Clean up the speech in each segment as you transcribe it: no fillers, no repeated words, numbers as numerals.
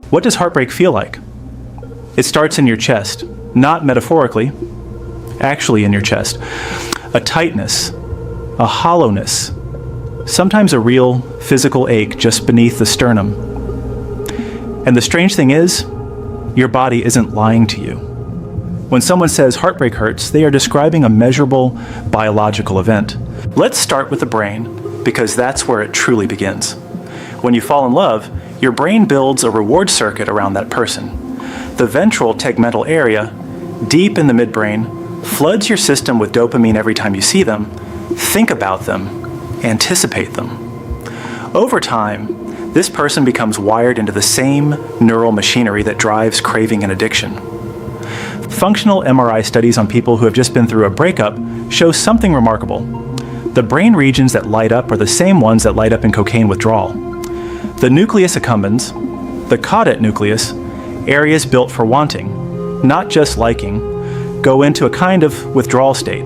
What does heartbreak feel like? It starts in your chest, not metaphorically, actually in your chest. A tightness, a hollowness, sometimes a real physical ache just beneath the sternum. And the strange thing is, your body isn't lying to you. When someone says heartbreak hurts, they are describing a measurable biological event. Let's start with the brain, because that's where it truly begins. When you fall in love, your brain builds a reward circuit around that person. The ventral tegmental area, deep in the midbrain, floods your system with dopamine every time you see them, think about them, anticipate them. Over time, this person becomes wired into the same neural machinery that drives craving and addiction. Functional MRI studies on people who have just been through a breakup show something remarkable. The brain regions that light up are the same ones that light up in cocaine withdrawal. The nucleus accumbens, the caudate nucleus, areas built for wanting, not just liking, go into a kind of withdrawal state.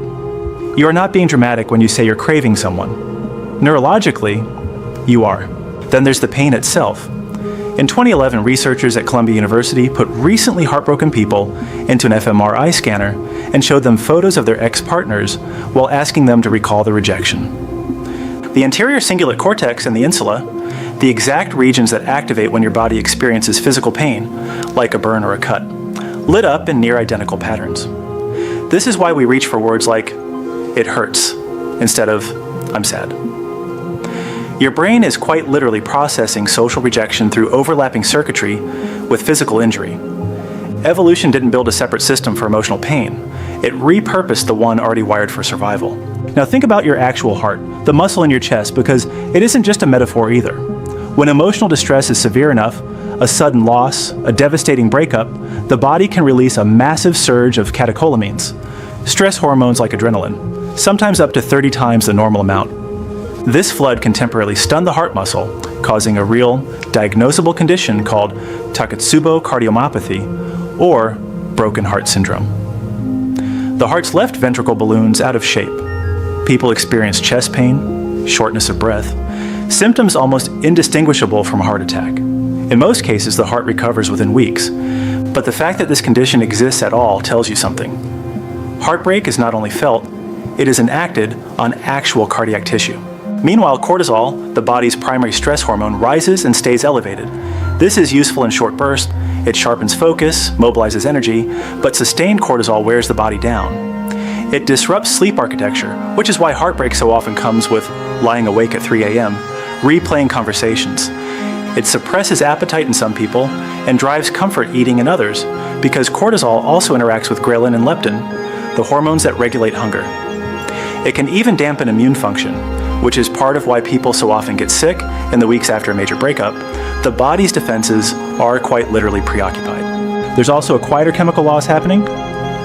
You are not being dramatic when you say you're craving someone. Neurologically, you are. Then there's the pain itself. In 2011, researchers at Columbia University put recently heartbroken people into an fMRI scanner and showed them photos of their ex-partners while asking them to recall the rejection. The anterior cingulate cortex and the insula, the exact regions that activate when your body experiences physical pain, like a burn or a cut, lit up in near identical patterns. This is why we reach for words like, "it hurts," instead of, "I'm sad." Your brain is quite literally processing social rejection through overlapping circuitry with physical injury. Evolution didn't build a separate system for emotional pain. It repurposed the one already wired for survival. Now think about your actual heart, the muscle in your chest, because it isn't just a metaphor either. When emotional distress is severe enough, a sudden loss, a devastating breakup, the body can release a massive surge of catecholamines, stress hormones like adrenaline, sometimes up to 30 times the normal amount. This flood can temporarily stun the heart muscle, causing a real, diagnosable condition called Takotsubo cardiomyopathy, or broken heart syndrome. The heart's left ventricle balloons out of shape. People experience chest pain, shortness of breath, symptoms almost indistinguishable from a heart attack. In most cases, the heart recovers within weeks, but the fact that this condition exists at all tells you something. Heartbreak is not only felt, it is enacted on actual cardiac tissue. Meanwhile, cortisol, the body's primary stress hormone, rises and stays elevated. This is useful in short bursts. It sharpens focus, mobilizes energy, but sustained cortisol wears the body down. It disrupts sleep architecture, which is why heartbreak so often comes with lying awake at 3 a.m., replaying conversations. It suppresses appetite in some people and drives comfort eating in others, because cortisol also interacts with ghrelin and leptin, the hormones that regulate hunger. It can even dampen immune function, which is part of why people so often get sick in the weeks after a major breakup. The body's defenses are quite literally preoccupied. There's also a quieter chemical loss happening.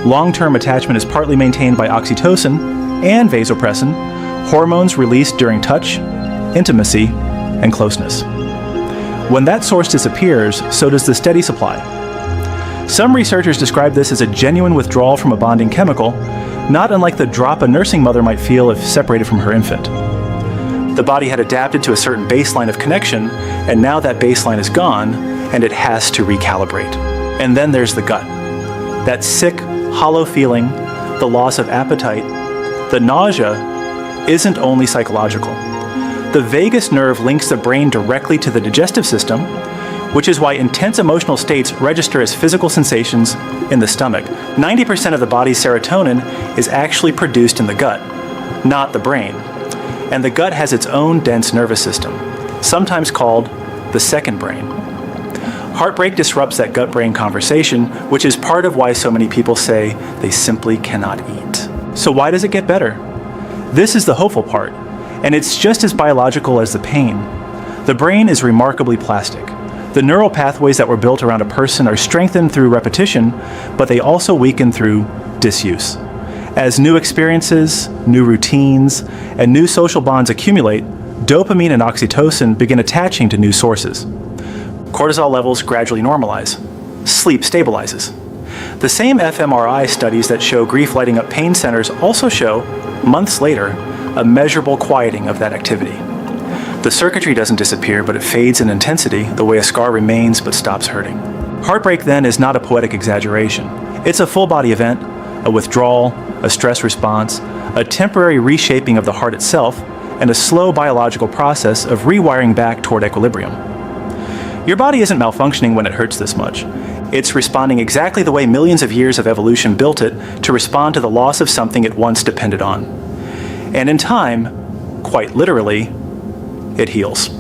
Long-term attachment is partly maintained by oxytocin and vasopressin, hormones released during touch, intimacy, and closeness. When that source disappears, so does the steady supply. Some researchers describe this as a genuine withdrawal from a bonding chemical, not unlike the drop a nursing mother might feel if separated from her infant. The body had adapted to a certain baseline of connection, and now that baseline is gone, and it has to recalibrate. And then there's the gut. That sick, hollow feeling, the loss of appetite, the nausea, isn't only psychological. The vagus nerve links the brain directly to the digestive system, which is why intense emotional states register as physical sensations in the stomach. 90% of the body's serotonin is actually produced in the gut, not the brain. And the gut has its own dense nervous system, sometimes called the second brain. Heartbreak disrupts that gut-brain conversation, which is part of why so many people say they simply cannot eat. So why does it get better? This is the hopeful part, and it's just as biological as the pain. The brain is remarkably plastic. The neural pathways that were built around a person are strengthened through repetition, but they also weaken through disuse. As new experiences, new routines, and new social bonds accumulate, dopamine and oxytocin begin attaching to new sources. Cortisol levels gradually normalize. Sleep stabilizes. The same fMRI studies that show grief lighting up pain centers also show, months later, a measurable quieting of that activity. The circuitry doesn't disappear, but it fades in intensity, the way a scar remains but stops hurting. Heartbreak, then, is not a poetic exaggeration. It's a full-body event, a withdrawal, a stress response, a temporary reshaping of the heart itself, and a slow biological process of rewiring back toward equilibrium. Your body isn't malfunctioning when it hurts this much. It's responding exactly the way millions of years of evolution built it to respond to the loss of something it once depended on. And in time, quite literally, it heals.